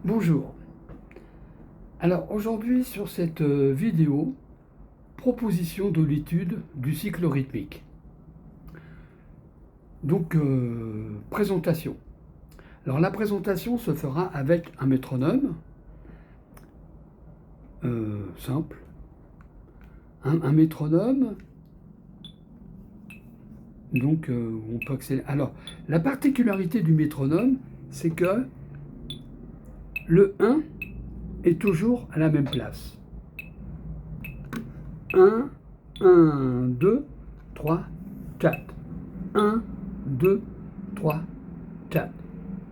Bonjour. Alors aujourd'hui sur cette vidéo, proposition de l'étude du cycle rythmique. Donc présentation. Alors la présentation se fera avec un métronome simple. Un métronome, donc on peut accélérer. Alors la particularité du métronome, c'est que le 1 est toujours à la même place. 1, 1, 2, 3, 4. 1, 2, 3, 4.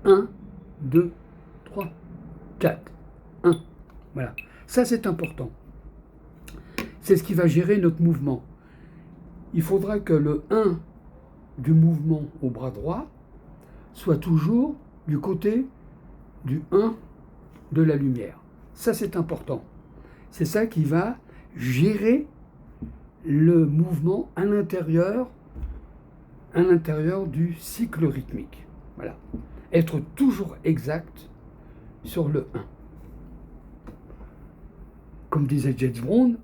1, 2, 3, 4. 1. Voilà. Ça, c'est important. C'est ce qui va gérer notre mouvement. Il faudra que le 1 du mouvement au bras droit soit toujours du côté du 1 de la lumière. Ça, c'est important. C'est ça qui va gérer le mouvement à l'intérieur du cycle rythmique. Voilà. Être toujours exact sur le 1. Comme disait James Brown,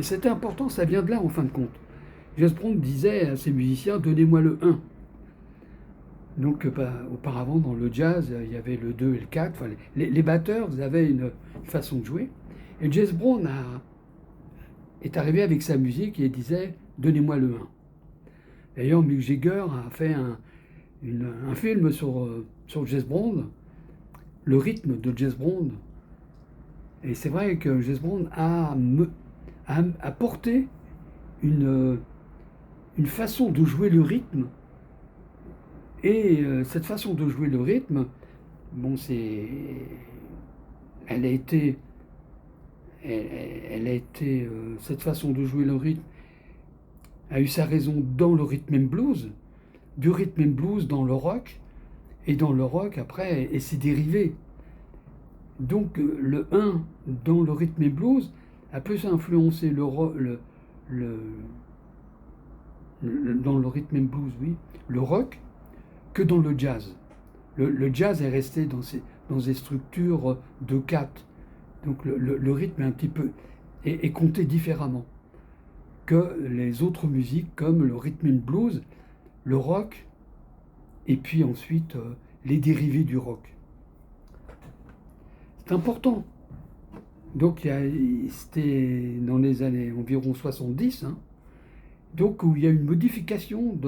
c'était important, ça vient de là en fin de compte. James Brown disait à ses musiciens, donnez-moi le 1. Donc auparavant dans le jazz, il y avait le 2 et le 4, enfin, les batteurs avaient une façon de jouer. Et James Brown est arrivé avec sa musique et disait donnez-moi le 1. D'ailleurs Mick Jagger a fait un film sur James Brown, le rythme de James Brown. Et c'est vrai que James Brown a porté une façon de jouer le rythme. Et cette façon de jouer le rythme, bon, cette façon de jouer le rythme a eu sa raison dans le rhythm and blues, du rhythm and blues dans le rock, et dans le rock après, et ses dérivés. Donc le 1 dans le rhythm and blues a plus influencé dans le rhythm and blues, oui, le rock, que dans le jazz. Le jazz est resté dans des structures de 4. Donc le rythme est un petit peu est compté différemment que les autres musiques comme le rhythm and blues, le rock, et puis ensuite les dérivés du rock. C'est important. Donc c'était dans les années environ 70, hein, donc où il y a une modification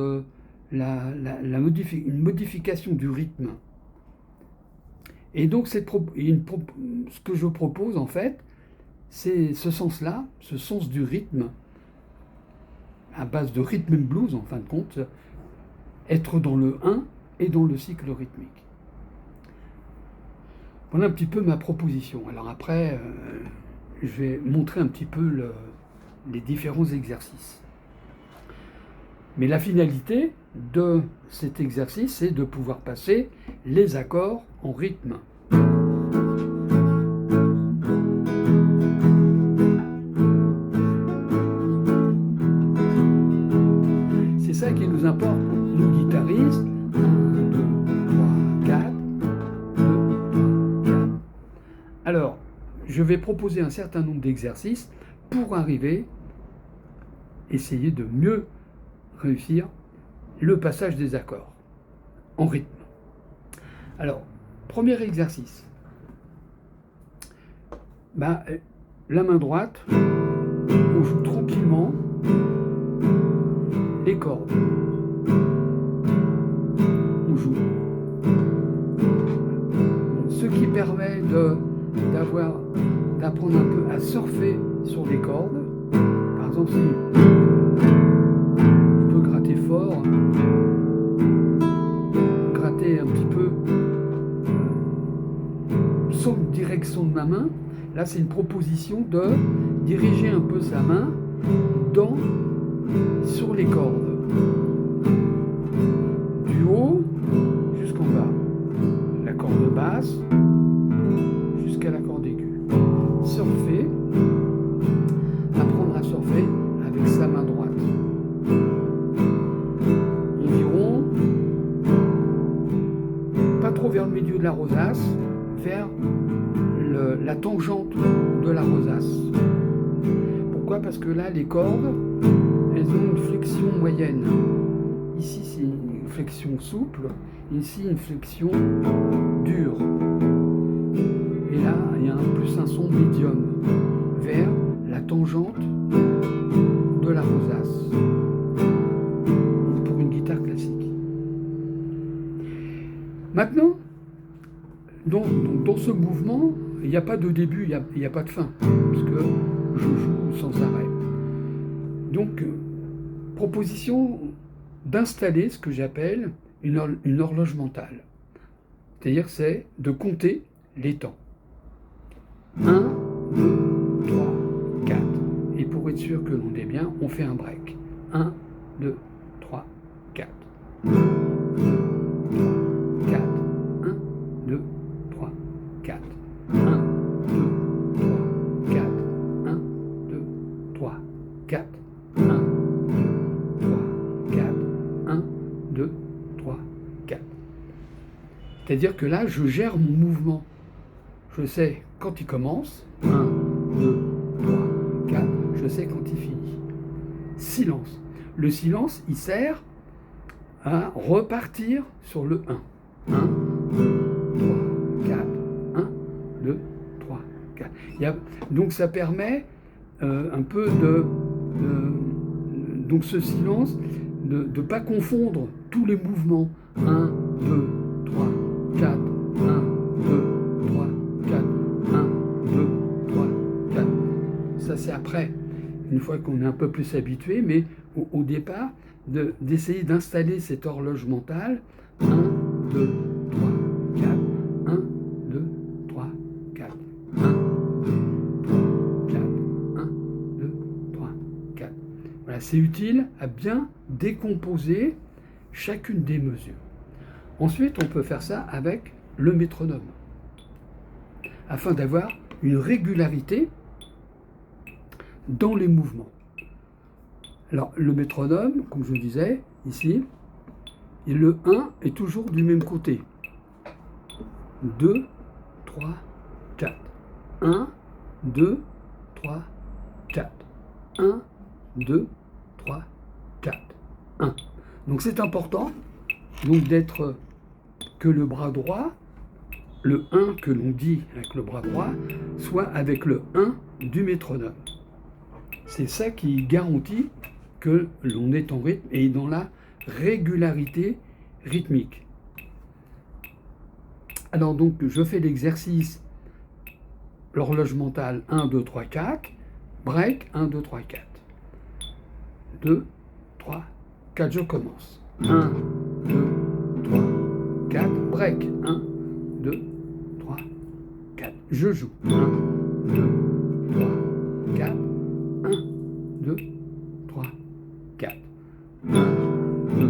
une modification du rythme. Et donc ce que je propose en fait, c'est ce sens-là, ce sens du rythme, à base de rhythm and blues en fin de compte, être dans le 1 et dans le cycle rythmique. Voilà un petit peu ma proposition. Alors après, je vais montrer un petit peu les différents exercices. Mais la finalité de cet exercice, c'est de pouvoir passer les accords en rythme. C'est ça qui nous importe, nous guitaristes. 1, 2, 3, 4. 2, 3, 4. Alors, je vais proposer un certain nombre d'exercices pour essayer de mieux réussir le passage des accords en rythme. Alors, premier exercice. La main droite, on joue tranquillement les cordes. On joue. Ce qui permet d'apprendre un peu à surfer sur les cordes. Par exemple, si gratter fort, gratter un petit peu sans direction de ma main. Là, c'est une proposition de diriger un peu sa main sur les cordes, du haut jusqu'en bas, la corde basse jusqu'à la corde aiguë. Surfer, apprendre à surfer avec sa main droite. pas trop vers le milieu de la rosace, vers la tangente de la rosace. Pourquoi? Parce que là, les cordes, elles ont une flexion moyenne. Ici, c'est une flexion souple, ici, une flexion dure. Et là, il y a plus un son médium vers la tangente de la rosace pour une guitare classique. Maintenant, dans ce mouvement, il n'y a pas de début, il n'y a pas de fin, puisque je joue sans arrêt. Donc, proposition d'installer ce que j'appelle une horloge mentale. C'est-à-dire, c'est de compter les temps. 1, 2, 3, 4. Et pour être sûr que l'on est bien, on fait un break. 1, 2, 3, 4. 1, 2, 3, 4. 1, 2, 3, 4. 1, 2, 3, 4. 1, 2, 3, 4. 1, 2, 3, 4. 1, 2, 3, 4. C'est-à-dire que là, je gère mon mouvement. Je sais quand il commence. 1, 2, 3, 4. Je sais quand il finit. Silence. Le silence, il sert à repartir sur le 1. 1, 2, 3, 4. 1, 2, 3, 4. Donc ça permet un peu donc ce silence, de ne pas confondre tous les mouvements. 1, 2, 3, 4. 1, 2, 3, 4. 1, 2, 3, 4. Ça c'est après, une fois qu'on est un peu plus habitué, mais au départ, d'essayer d'installer cette horloge mentale. 1, 2, 3, 4. 1, 2, 3, 4. 1, 2, 3, 4. 1, 2, 3, 4. Voilà, c'est utile à bien décomposer chacune des mesures. Ensuite, on peut faire ça avec le métronome, afin d'avoir une régularité dans les mouvements. Alors, le métronome, comme je disais, ici, et le 1 est toujours du même côté. 2, 3, 4. 1, 2, 3, 4. 1, 2, 3, 4. 1. Donc c'est important d'être que le bras droit, le 1 que l'on dit avec le bras droit, soit avec le 1 du métronome. C'est ça qui garantit que l'on est en rythme et dans la régularité rythmique. Alors donc, je fais l'exercice, l'horloge mentale 1, 2, 3, 4, break 1, 2, 3, 4. 2, 3, 4, je commence. 1, 2, 3, 4, break. 1, 2, 3, 4. Je joue. 1, 2, 3, 4. 1, 2, 3, 4. 1, 2,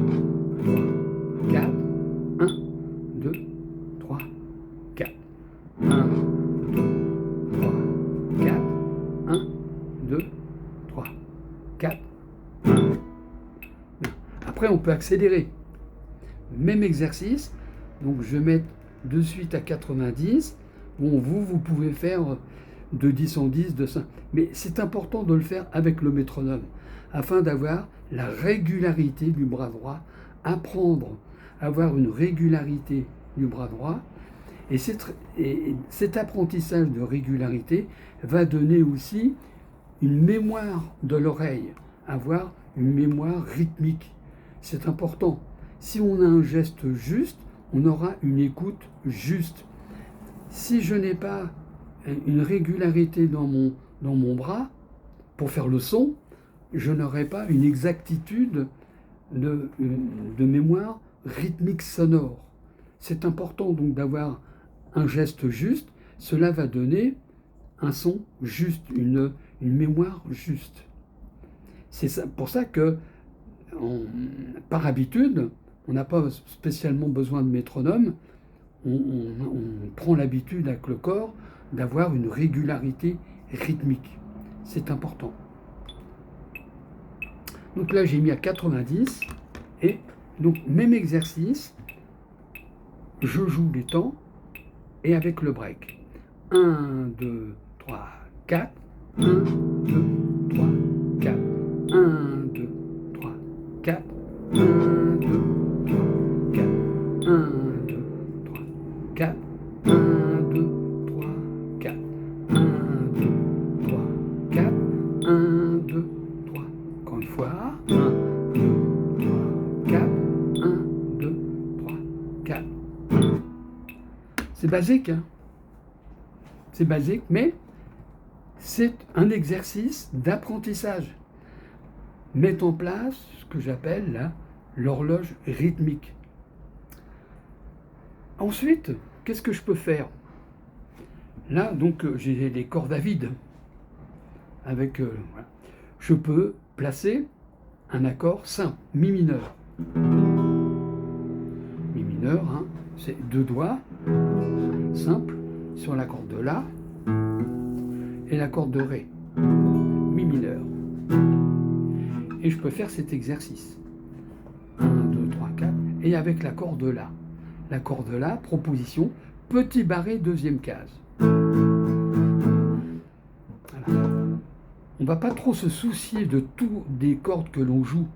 3, 4. 1, 2, 3, 4. 1, 2, 3, 4. 1, 2, 3, 4. 1. Après, on peut accélérer. Même exercice. Donc, je vais mettre de suite à 90. Bon, vous pouvez faire de 10 en 10, de 5. Mais c'est important de le faire avec le métronome, afin d'avoir la régularité du bras droit, apprendre à avoir une régularité du bras droit. Et cet apprentissage de régularité va donner aussi une mémoire de l'oreille, avoir une mémoire rythmique. C'est important. Si on a un geste juste, on aura une écoute juste. Si je n'ai pas une régularité dans mon bras pour faire le son, je n'aurai pas une exactitude de mémoire rythmique sonore. C'est important donc d'avoir un geste juste. Cela va donner un son juste, une mémoire juste. C'est pour ça que, par habitude, on n'a pas spécialement besoin de métronome. On prend l'habitude avec le corps d'avoir une régularité rythmique. C'est important. Donc là, j'ai mis à 90. Et donc, même exercice. je joue les temps et avec le break. 1, 2, 3, 4. 1, 2, 3, 4. 1, 2, 3, 4. 1, 2, 3, 4. 1, 2, 3, 4. 1, 2, 3, 4. 1, 2, 3, 4. 1, 2, 3. Encore une fois. 1, 2, 3, 4. 1, 2, 3, 4. C'est basique, hein? C'est basique, mais c'est un exercice d'apprentissage. Mettre en place ce que j'appelle là l'horloge rythmique. Ensuite, qu'est-ce que je peux faire? Là, donc, j'ai les cordes à vide. Avec, voilà. Je peux placer un accord simple, mi mineur. Mi mineur, hein, c'est 2 doigts, simple, sur la corde de La et la corde de Ré, mi mineur. Et je peux faire cet exercice. 1, 2, 3, 4, et avec la corde de La. La corde de La, proposition, petit barré, deuxième case. Voilà. On ne va pas trop se soucier de tout des cordes que l'on joue.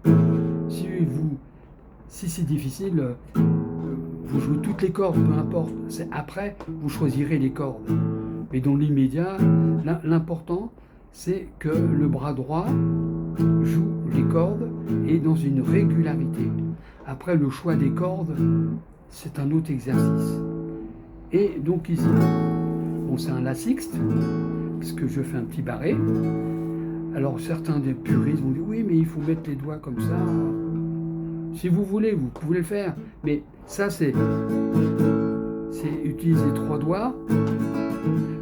Si c'est difficile, vous jouez toutes les cordes, peu importe. Après, vous choisirez les cordes. Mais dans l'immédiat, l'important, c'est que le bras droit joue les cordes et dans une régularité. Après, le choix des cordes, c'est un autre exercice. Et donc ici, bon, c'est un La sixte, parce que je fais un petit barré. Alors certains des puristes vont dire oui, mais il faut mettre les doigts comme ça. Si vous voulez, vous pouvez le faire. Mais ça, c'est utiliser 3 doigts.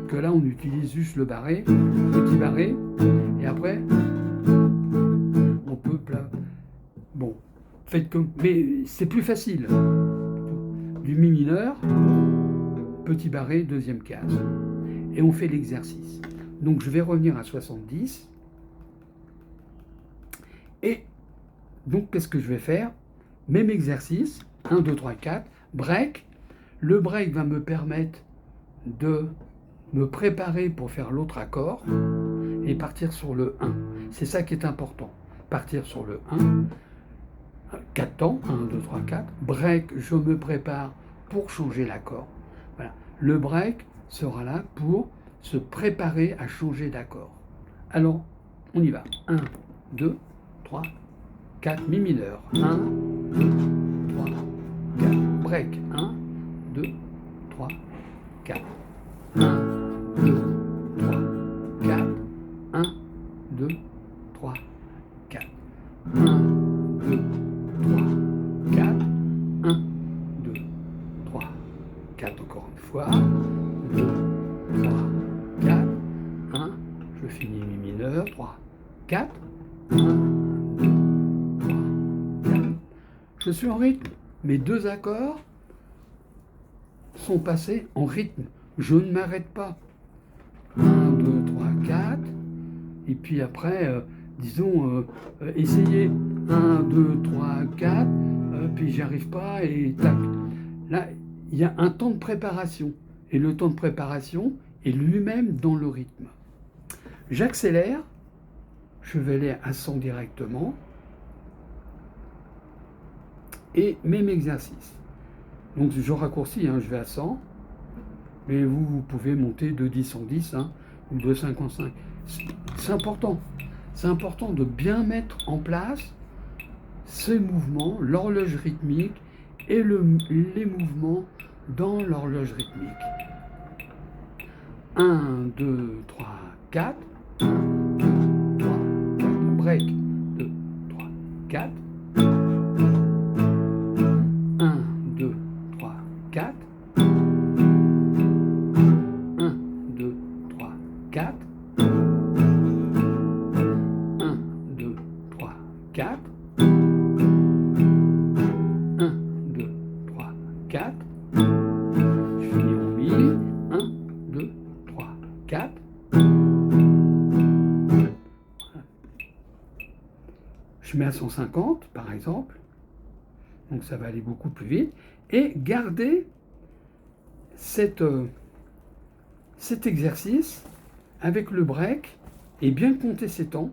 Que là, on utilise juste le barré, petit barré. Et après, on peut bon, faites comme. Mais c'est plus facile. Du mi mineur, petit barré, deuxième case. Et on fait l'exercice. Donc je vais revenir à 70. Et donc qu'est-ce que je vais faire? Même exercice, 1, 2, 3, 4, break. Le break va me permettre de me préparer pour faire l'autre accord et partir sur le 1. C'est ça qui est important. Partir sur le 1, 4 temps, 1, 2, 3, 4. Break, je me prépare pour changer l'accord. Voilà. Le break sera là pour se préparer à changer d'accord. Alors, on y va. 1, 2, 3, 4, mi mineur. 1, 2, 3, 4. Break. 1, 2, 3, 4. 1, 2, 3, 4. 1, 2, 3, 4. 1, 2, 3, 4. 1, 2, 3, 4. Encore une fois. 2, 3, 4. 1. Je finis mi mineur. 3, 4. 1, 2, 3, 4. Je suis en rythme. Mes 2 accords sont passés en rythme. Je ne m'arrête pas. 1, 2, 3, 4. Et puis après, disons, essayez 1, 2, 3, 4. Puis j'y arrive pas et tac. Là, il y a un temps de préparation. Et le temps de préparation est lui-même dans le rythme. J'accélère. Je vais aller à 100 directement. Et même exercice. Donc je raccourcis, hein, je vais à 100. Mais vous pouvez monter de 10 en 10, hein, ou de 5 en 5. C'est important. C'est important de bien mettre en place ces mouvements, l'horloge rythmique et les mouvements dans l'horloge rythmique. 1, 2, 3, 4. 1, 2, 3, 4. Break. 2, 3, 4. 1, 2, 3, 4. 1, 2, 3, 4. 1, 2, 3, 4. 1, 2, 3, 4. Je finis en mi. 1, 2, 3, 4. Je mets à 150, par exemple. Donc ça va aller beaucoup plus vite. Et gardez cet exercice avec le break et bien compter ses temps.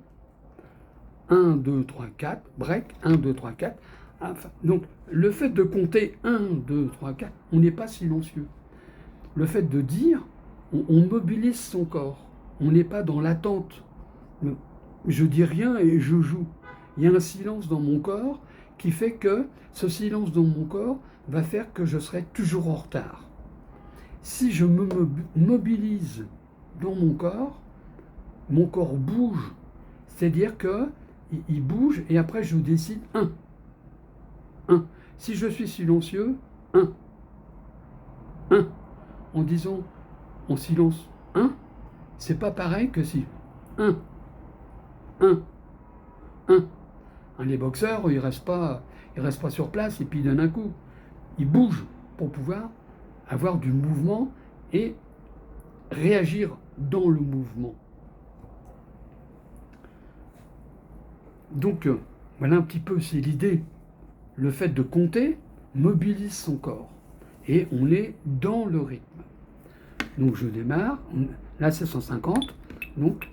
1, 2, 3, 4, break, 1, 2, 3, 4. Enfin, donc, le fait de compter 1, 2, 3, 4, on n'est pas silencieux. Le fait de dire, on mobilise son corps. On n'est pas dans l'attente. Je dis rien et je joue. Il y a un silence dans mon corps qui fait que ce silence dans mon corps va faire que je serai toujours en retard. Si je me mobilise dans mon corps bouge. C'est-à-dire que il bouge et après je décide 1. Si je suis silencieux, 1. En disant en silence 1, c'est pas pareil que si 1. Les boxeurs, ils restent pas sur place et puis d'un un coup. Ils bougent pour pouvoir avoir du mouvement et réagir dans le mouvement. Donc, voilà un petit peu, c'est l'idée. Le fait de compter mobilise son corps. Et on est dans le rythme. Donc, je démarre. Là, c'est 150. Donc,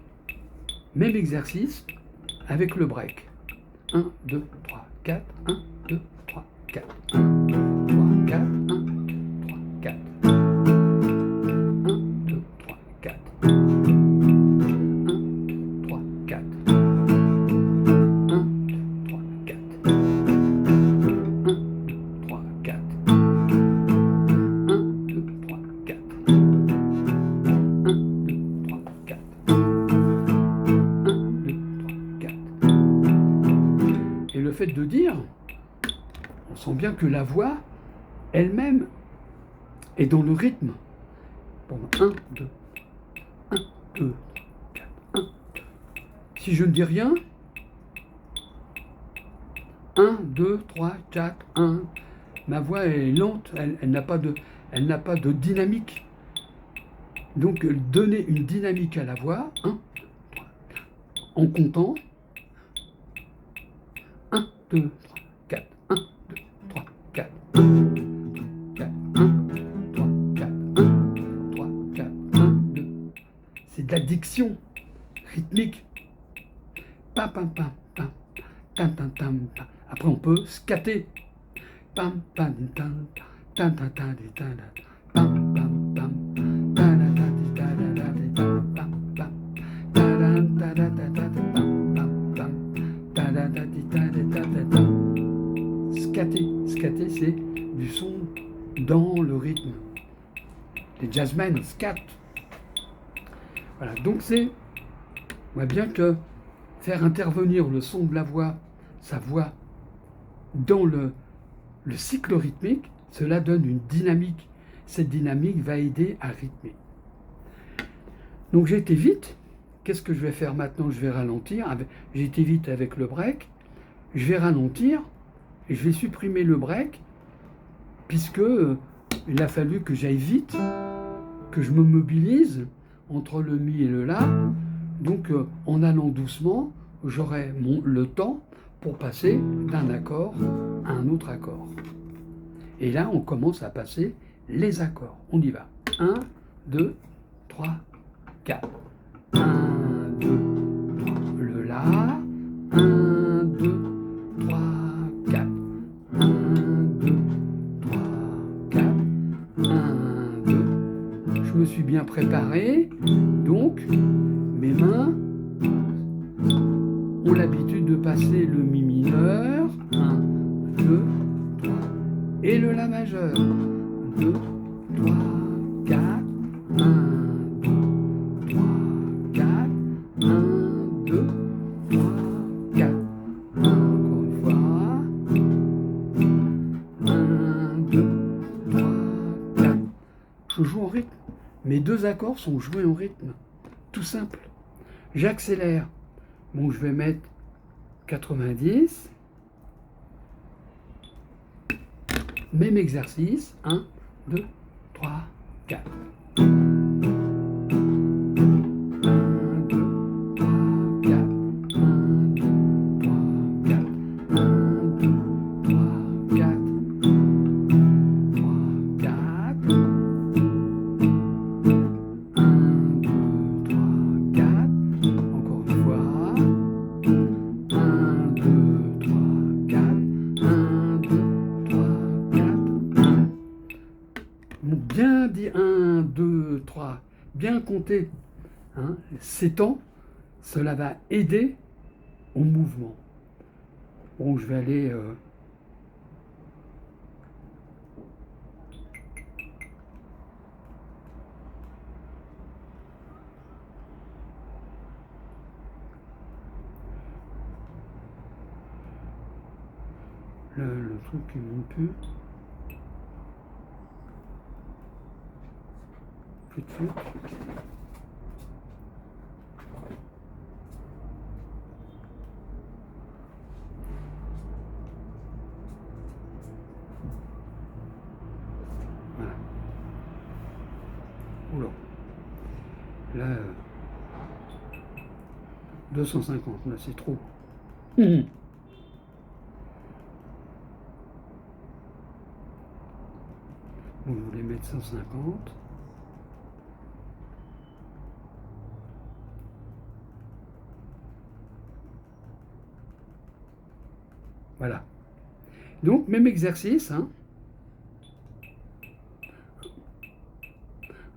même exercice avec le break. 1, 2, 3, 4. 1, 2, 3, 4. 1, 2, 3, 4. 1, 2, 3, 4. 1, 2, 3, 4. 1, 2, 3, 4. 1, 2, 3, 4. 1, 2, 3, 4. 1, 2, 3, 4. 1, 2, 3, 4. 1, 2, 3, 4. Et le fait de dire, on sent bien que la voix elle-même est dans le rythme. Bon, 1, 2, 1, 2, 4, 1, 2. Si je ne dis rien, 1, 2, 3, 4, 1. Ma voix est lente, elle n'a pas de dynamique. Donc, donner une dynamique à la voix, 1, 2, 3, 4, en comptant, 1, 2, 3, 4, 1, 2, 3, 4, 1, 2, 3, 4, 1, 2, 3, 4, 1, 2, 3, 4, 1, 2. C'est de la diction rythmique. Pam, pam, pam, pam, tam, tam, tam, tam. Après, on peut scatter. Pam, pam, tam, tam, tam, tam, tam, pam, pam, pam, ta, da, da, di, da, da, da, di, pam, pam, pam, ta, da, da, da, da, da, pam, pam, pam, ta, da, da, di, da, da, da, da. Scatter, c'est du son dans le rythme. Les jazzmen scattent. Voilà, donc c'est, on voit bien que faire intervenir le son de la voix, sa voix, dans le cycle rythmique, cela donne une dynamique. Cette dynamique va aider à rythmer. Donc j'ai été vite. Qu'est-ce que je vais faire maintenant? Je vais ralentir. J'ai été vite avec le break. Je vais ralentir et je vais supprimer le break puisque il a fallu que j'aille vite, que je me mobilise entre le mi et le la. Donc en allant doucement, j'aurai le temps pour passer d'un accord à un autre accord. Et là, on commence à passer les accords. On y va. 1, 2, 3, 4. 1, 2, 3, le la. 1, 2, 3, 4. 1, 2, 3, 4. 1, 2. Je me suis bien préparé. Donc, mes mains ont l'habitude de passer le mi mineur. 1, 2, 3. Et le la majeur. 2, 3, 4. 1, 2, 3, 4. 1, 2, 3, 4. Encore une fois. 1, 2, 3, 4. Je joue en rythme. Mes deux accords sont joués en rythme. Tout simple. J'accélère. Bon, je vais mettre 90. Même exercice. 1, 2, 3, 4. 1, 2, 3, 4. 1, 2, 3, 4. 1, 2, 3, 4. 3, 4. bien dit 1, 2, 3, bien compter hein, ces temps, cela va aider au mouvement. Bon, je vais aller... le truc qui monte plus. Tout de suite. Voilà. Oula. Là, 250, là c'est trop. Bon, je voulais mettre 150. Voilà. Donc, même exercice. Hein.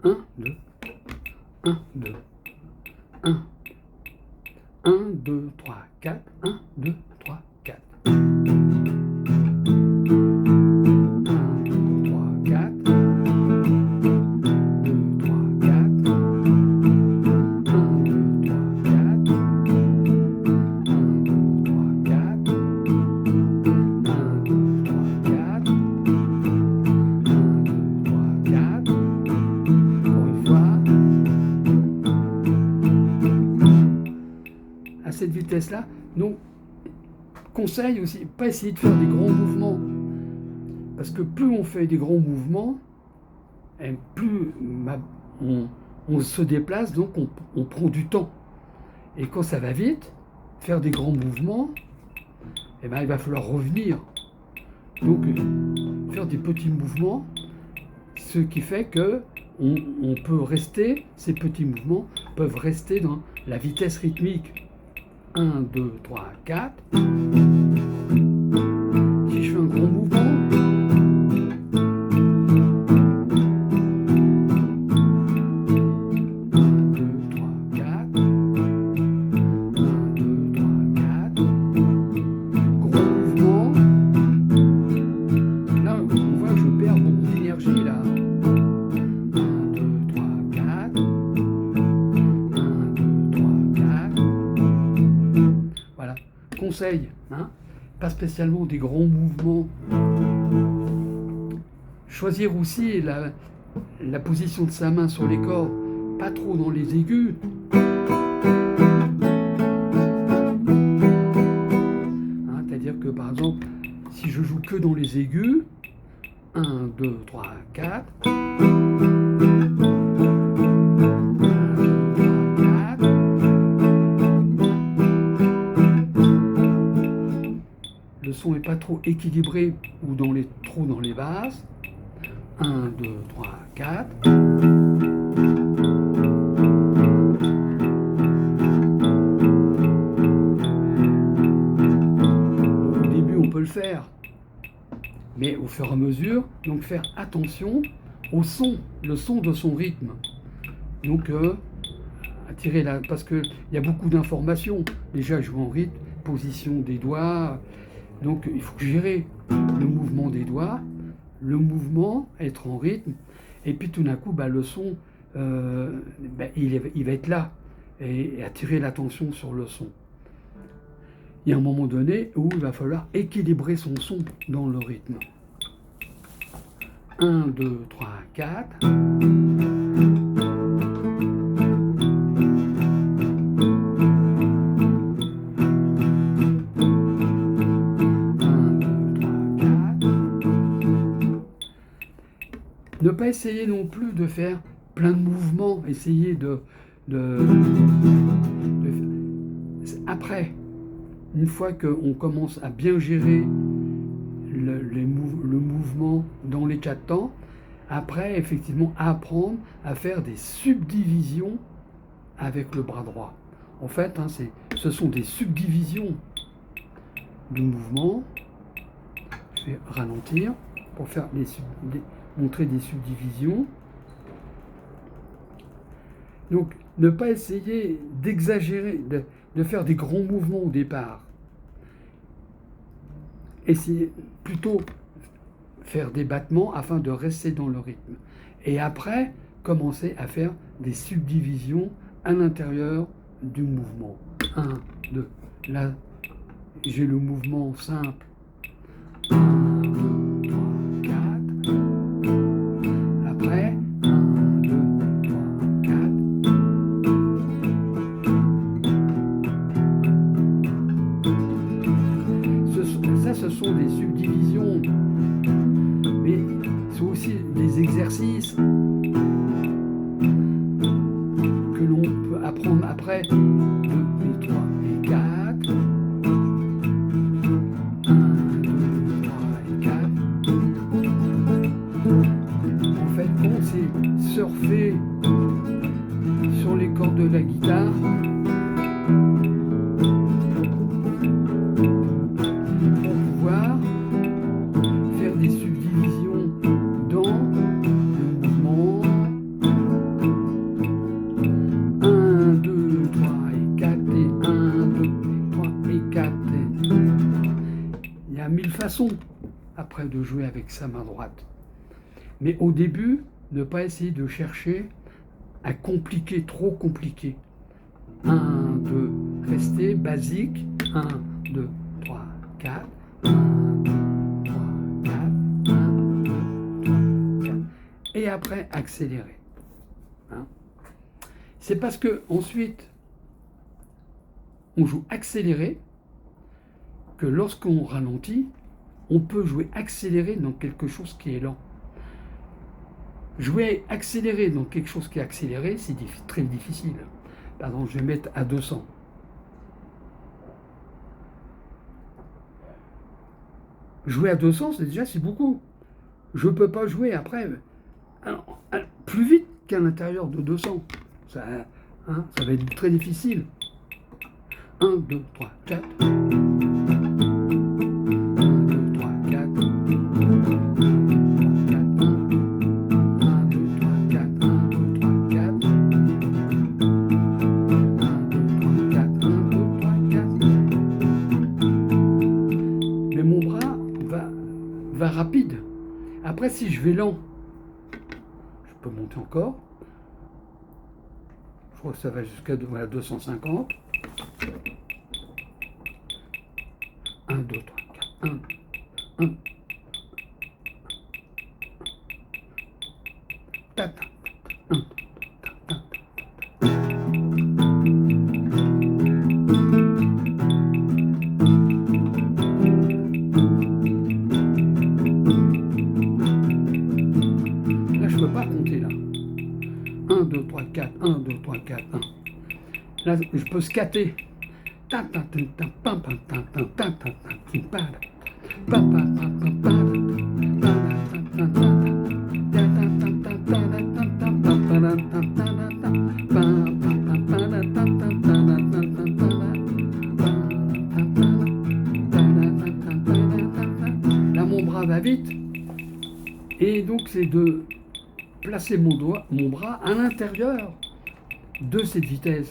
1, 2, 1, 2, 1, 1, 2, 3, 4, 1, 2, 3, 4. 1, 2, 3, 4. 2, 3, 4. 1, 2, 3, 4. 1, 2, 3, 4. 1, 2, 3, 4. 1, 2, 3, 4. Encore une fois. À cette vitesse-là. Donc, conseil aussi, pas essayer de faire des grands mouvements. Parce que plus on fait des grands mouvements, et plus on se déplace, donc on prend du temps. Et quand ça va vite, faire des grands mouvements, eh ben, il va falloir revenir. Donc, faire des petits mouvements, ce qui fait que on peut rester, ces petits mouvements peuvent rester dans la vitesse rythmique. 1, 2, 3, 4. Si je fais un gros mouvement, 1, 2, 3, 4. 1, 2, 3, 4. Gros mouvement. Là, on voit que je perds beaucoup d'énergie là. 1, 2, 3, 4. 1, 2, 3, 4. Voilà. Conseil, hein, pas spécialement des grands mouvements. Choisir aussi la position de sa main sur les cordes, pas trop dans les aigus. Hein, c'est-à-dire que par exemple, si je joue que dans les aigus, 1, 2, 3, 4. 1, 2, 3, 4. Le son n'est pas trop équilibré ou trop dans les basses. 1, 2, 3, 4. Au début, on peut le faire, mais au fur et à mesure, donc faire attention au son, le son de son rythme. Donc, attirer parce qu'il y a beaucoup d'informations. Déjà, jouer en rythme, position des doigts. Donc, il faut gérer le mouvement des doigts, le mouvement, être en rythme, et puis tout d'un coup, le son, il va être là, et attirer l'attention sur le son. Il y a un moment donné où il va falloir équilibrer son son dans le rythme. 1, 2, 3, 4. 1, 2, 3, 4. Ne pas essayer non plus de faire plein de mouvements, essayer après, une fois qu'on commence à bien gérer le mouvement dans les 4 temps, après, effectivement, apprendre à faire des subdivisions avec le bras droit. En fait, hein, ce sont des subdivisions du mouvement. Je vais ralentir. pour faire montrer des subdivisions. Donc, ne pas essayer d'exagérer, de faire des grands mouvements au départ. Essayer plutôt faire des battements afin de rester dans le rythme. Et après, commencer à faire des subdivisions à l'intérieur du mouvement. 1, 2. Là, j'ai le mouvement simple. 1, 2, 3, 4. Après, 1, 2, 3, 4. Ça, ce sont des subdivisions, mais c'est aussi des exercices que l'on peut apprendre après. 2 et 3 et 4. 1, 2, 3 et 4. En fait, bon, c'est surfer sur les cordes de la guitare. Pour pouvoir faire des subdivisions dans le mouvement. 1, 2, 3 et 4 et 1, 2, 3 et 4. Il y a 1000 façons après de jouer avec sa main droite. Mais au début, ne pas essayer de chercher à compliquer, trop compliqué. 1, 2, rester basique. 1, 2, 3, 4. 1, 2, 3, 4. 1, 2, 3, 4. Et après, accélérer. Hein? C'est parce que ensuite, on joue accéléré que lorsqu'on ralentit, on peut jouer accéléré dans quelque chose qui est lent. Jouer accéléré dans quelque chose qui est accéléré, c'est très difficile. Par exemple, je vais mettre à 200. Jouer à 200, c'est beaucoup. Je ne peux pas jouer après plus vite qu'à l'intérieur de 200. Ça va être très difficile. 1, 2, 3, 4. 1, 2, 3, 4. 1, 2, 3, 4. 1, 2, 3, 4. 1, 2, 3, 4. 1, 2, 3, 4. Mais mon bras va rapide. Après, si je vais lent, je peux monter encore. Je crois que ça va jusqu'à 250. 1, 2, 3, 4. 1, 1. Tata. 1. Là, je ne peux pas compter là. 1, 2, 3, 4, 1, 2, 3, 4, 1. Là, je peux scatter. Là, mon bras va vite. Et donc, c'est de placer mon bras à l'intérieur de cette vitesse.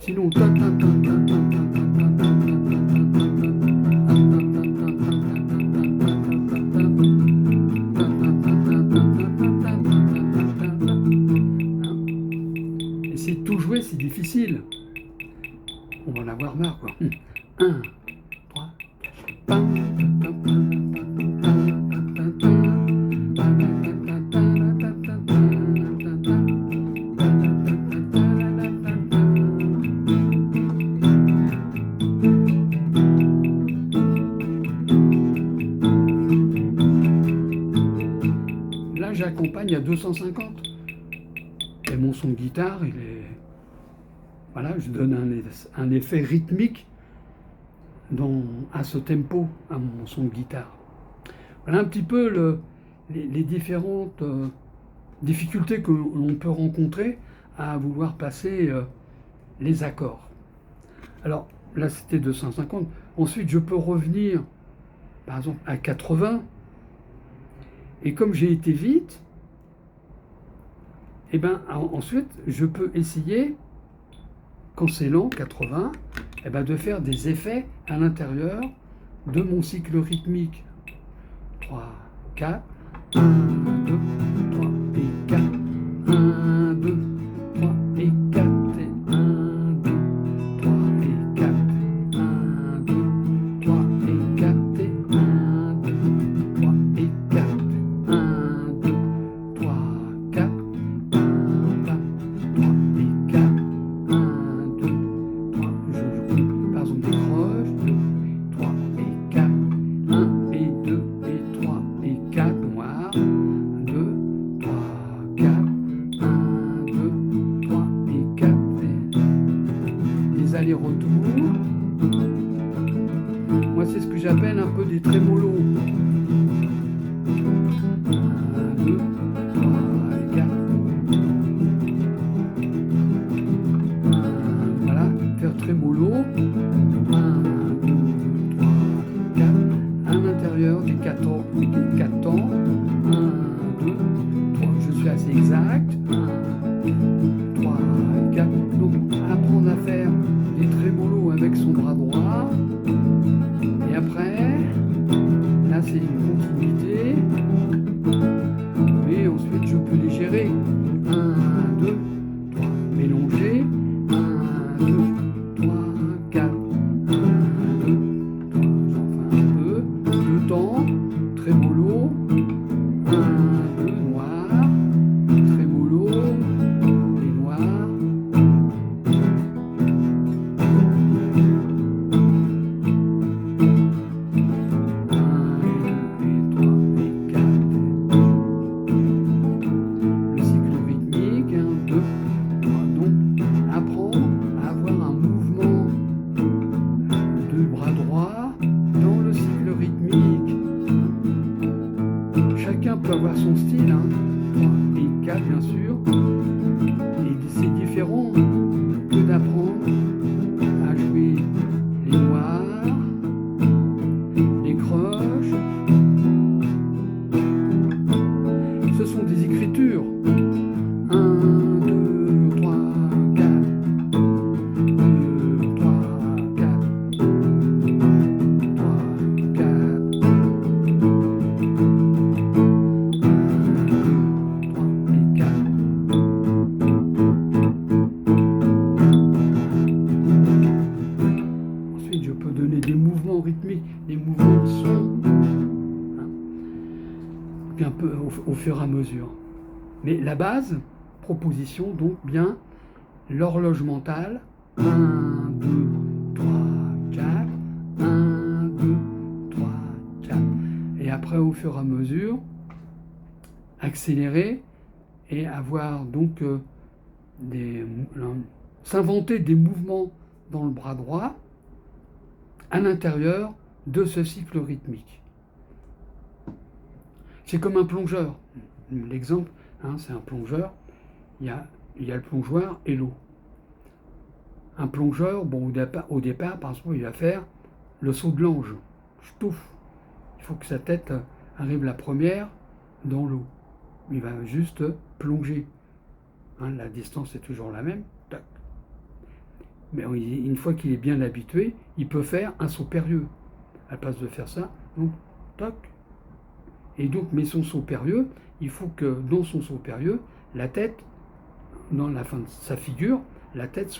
Sinon, essayer de tout jouer, c'est difficile. On va en avoir marre, quoi. 1, 3, 4. Là, j'accompagne à 250. Et mon son de guitare, il est... Voilà, je donne un effet rythmique à ce tempo, à mon son de guitare. Voilà un petit peu les différentes difficultés que l'on peut rencontrer à vouloir passer les accords. Alors là, c'était 250. Ensuite, je peux revenir, par exemple, à 80. Et comme j'ai été vite, et ben ensuite, je peux essayer, quand c'est lent, 80, et ben de faire des effets à l'intérieur de mon cycle rythmique. 3, 4, 1, 2, 3 et 4, 1, 2, 3 et 4, et 1, 2, 3 et 4, 1, 2, 3 et 4, et 1, 2, 3 et 4, 1, 2, 3, 4, 1, 3 et 4, 1, 2, 3, je compte, par exemple, décroche, 2, 3 et 4, 1 et 2 et 3 et 4, noir, 2, 3, 4, 1, 2, 3 et 4, et les allers-retours. Moi, c'est ce que j'appelle un peu des trémolos. 1, 2, 3 et 4. Voilà, faire trémolo. 1, 2, 3, 4. À l'intérieur des 4 temps. 1, 2, 3. Je suis assez exact. 1, 3 et 4. Donc, apprendre à faire des trémolos avec son bras droit. Et après, là, c'est une continuité. Mais ensuite, je peux les gérer. 1, 2, 3. Mélanger. 1, 2, 3, 4. 1, 2, 3. J'en fais un peu. Deux temps. Trémolo. 1, 2, noir. Trémolo. Et noir. 4 bien sûr, et c'est différent que d'apprendre à jouer les noirs, les croches. Ce sont des écritures. 1, 2, 3, 4. 2, 3, 4. 3, 4. 3 et 4. Ensuite, je peux donner des mouvements rythmiques, des mouvements de son, hein, puis un peu au fur et à mesure. Mais la base, proposition, donc bien l'horloge mentale. 1, 2, 3, 4. 1, 2, 3, 4. Et après, au fur et à mesure, accélérer et avoir donc s'inventer des mouvements dans le bras droit à l'intérieur de ce cycle rythmique. C'est comme un plongeur. L'exemple, hein, c'est un plongeur. Il y a le plongeoir et l'eau. Un plongeur, bon, au départ, par exemple, il va faire le saut de l'ange. Stouf. Il faut que sa tête arrive la première dans l'eau. Il va juste plonger. Hein, la distance est toujours la même. Tac. Mais une fois qu'il est bien habitué, il peut faire un saut périlleux. À la place de faire ça, donc, tac. Et donc, mais son saut périlleux, il faut que dans son saut périlleux, la tête, dans la fin de sa figure, la tête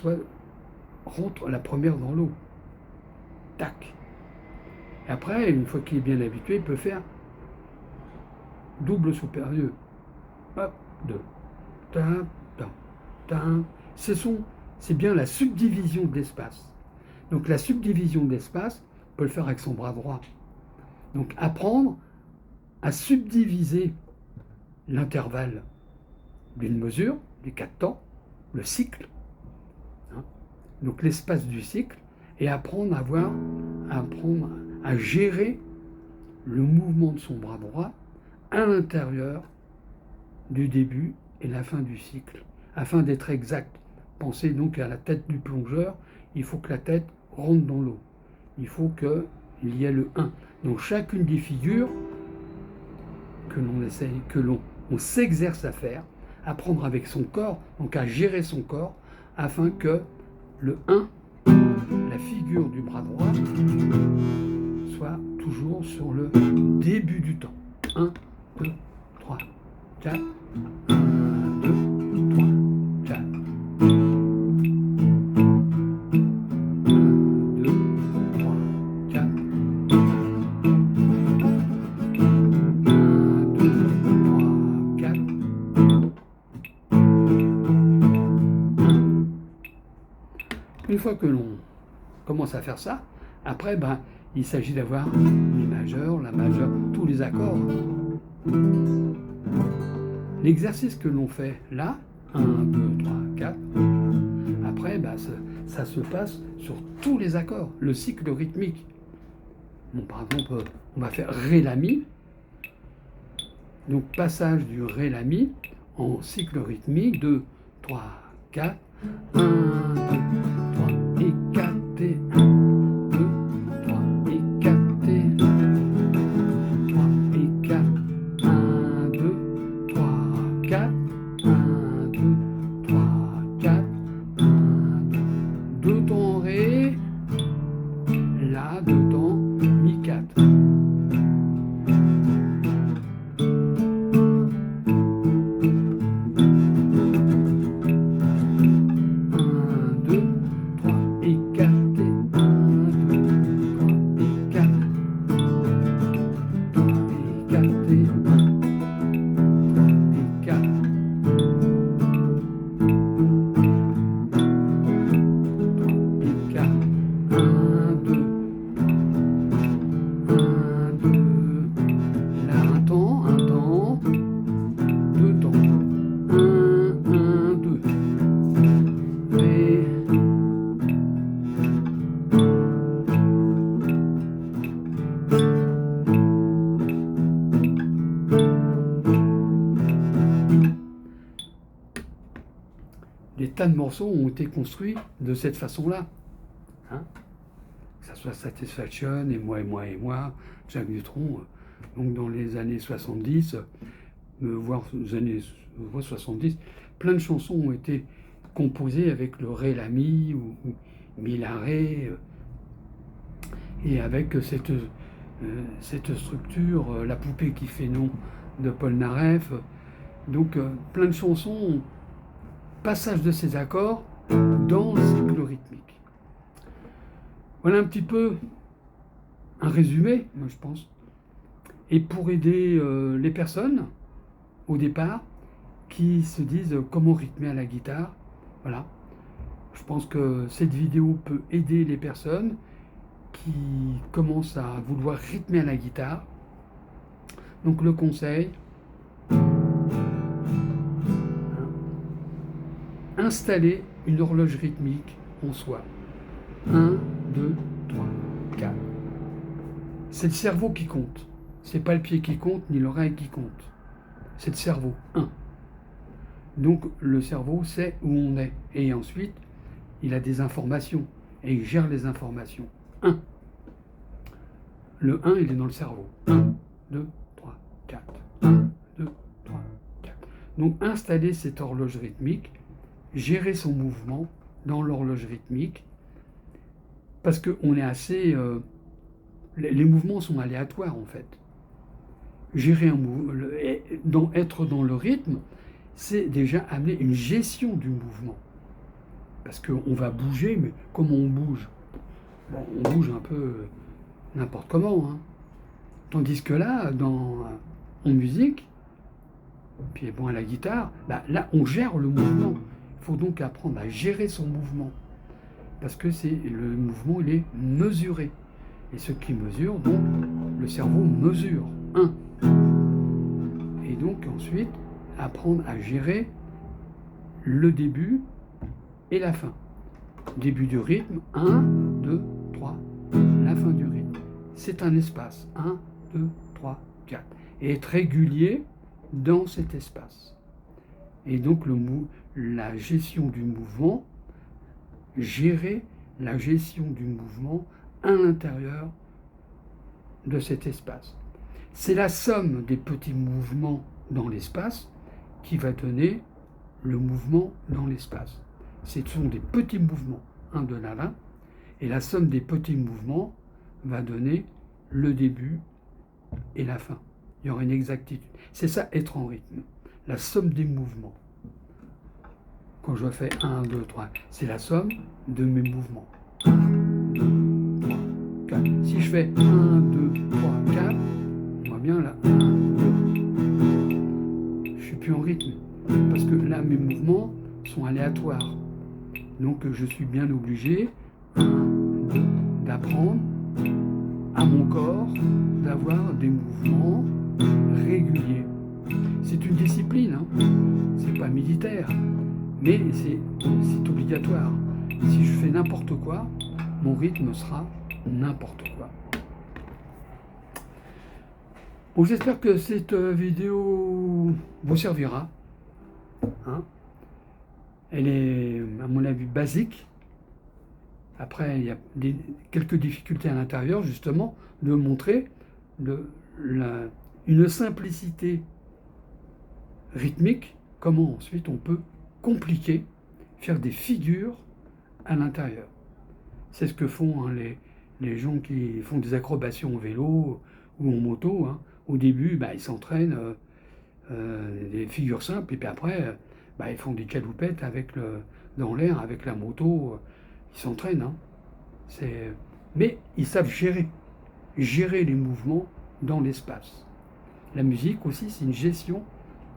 rentre la première dans l'eau. Tac. Et après, une fois qu'il est bien habitué, il peut faire double saut périlleux. Hop, 2. Tap, tap, tap. C'est bien la subdivision de l'espace. Donc la subdivision de l'espace, on peut le faire avec son bras droit. Donc apprendre à subdiviser l'intervalle d'une mesure, des 4 temps, le cycle, hein, donc l'espace du cycle, et apprendre à gérer le mouvement de son bras droit à l'intérieur du début et la fin du cycle, afin d'être exact. Pensez donc à la tête du plongeur, il faut que la tête rentre dans l'eau. Il faut qu'il y ait le 1. Donc chacune des figures on s'exerce à faire, à prendre avec son corps, donc à gérer son corps, afin que le 1, la figure du bras droit, soit toujours sur le début du temps. 1, 2, 3, 4, 1, 2, 3, 4. 1, 2, 3, 4. 1, 2, 3, 4. Une fois que l'on commence à faire ça, après, il s'agit d'avoir mi majeur, la majeure, tous les accords. L'exercice que l'on fait là, 1, 2, 3, 4, après, ça se passe sur tous les accords, le cycle rythmique. Bon, par exemple, on va faire Ré, La, Mi. Donc, passage du Ré, La, Mi en cycle rythmique, 2, 3, 4, 1, 2, 3 et 4 et 1, 2, 3 et 4 et 3 et 4, 1, 2, 3, 4, 1, 2, 3, 4, 1, 2, 2 temps Ré, La, 2 temps Mi 4. des tas de morceaux ont été construits de cette façon-là. Hein, que ça soit Satisfaction, et moi, Jacques Dutronc. Donc dans les années 70, voire les années 70, plein de chansons ont été composées avec le Ré, La, Mi, ou Mi, La, Ré, et avec cette structure, La poupée qui fait non, de Paul Naref. Donc plein de chansons, passage de ces accords dans le cycle rythmique. Voilà un petit peu un résumé, moi je pense. Et pour aider les personnes, au départ, qui se disent comment rythmer à la guitare, voilà. Je pense que cette vidéo peut aider les personnes qui commencent à vouloir rythmer à la guitare. Donc le conseil, installer une horloge rythmique en soi. 1, 2, 3, 4. C'est le cerveau qui compte. C'est pas le pied qui compte, ni l'oreille qui compte. C'est le cerveau. 1. Donc le cerveau sait où on est. Et ensuite, il a des informations. Et il gère les informations. 1. Le 1, il est dans le cerveau. 1, 2, 3, 4. 1, 2, 3, 4. Donc installer cette horloge rythmique, gérer son mouvement dans l'horloge rythmique, parce qu'on est assez... les mouvements sont aléatoires en fait. Gérer un mouvement, être dans le rythme, c'est déjà amener une gestion du mouvement. Parce qu'on va bouger, mais comment on bouge? Bon, on bouge un peu n'importe comment. Hein. Tandis que là, en musique, puis bon, à la guitare, là, on gère le mouvement. Il faut donc apprendre à gérer son mouvement. Parce que le mouvement, il est mesuré. Et ce qui mesure, donc, le cerveau mesure. 1. Et donc, ensuite, apprendre à gérer le début et la fin. Début du rythme, 1, 2, 3. La fin du rythme. C'est un espace. 1, 2, 3, 4. Et être régulier dans cet espace. Et donc, la gestion du mouvement, gérer la gestion du mouvement à l'intérieur de cet espace. C'est la somme des petits mouvements dans l'espace qui va donner le mouvement dans l'espace. Ce sont des petits mouvements, 1, 2, là, et la somme des petits mouvements va donner le début et la fin. Il y aura une exactitude. C'est ça, être en rythme. La somme des mouvements. Quand je fais 1, 2, 3, c'est la somme de mes mouvements. 1, 2, 3, 4. Si je fais 1, 2, 3, 4, on voit bien là, 1, 2. Je ne suis plus en rythme. Parce que là, mes mouvements sont aléatoires. Donc, je suis bien obligé, 1, 2, d'apprendre à mon corps d'avoir des mouvements réguliers. C'est une discipline, hein. C'est pas militaire, mais c'est obligatoire. Si je fais n'importe quoi, mon rythme sera n'importe quoi. Bon, j'espère que cette vidéo vous servira. Hein. Elle est, à mon avis, basique. Après, il y a quelques difficultés à l'intérieur, justement, de montrer une simplicité rythmique, comment ensuite on peut compliquer, faire des figures à l'intérieur. C'est ce que font hein, les gens qui font des acrobations au vélo ou en moto. Hein. Au début, ils s'entraînent des figures simples, et puis après, ils font des caloupettes dans l'air avec la moto. Ils s'entraînent, hein. Mais ils savent gérer les mouvements dans l'espace. La musique aussi, c'est une gestion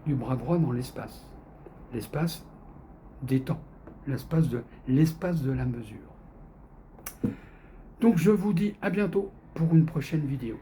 du bras droit dans l'espace. L'espace des temps, l'espace de la mesure. Donc je vous dis à bientôt pour une prochaine vidéo.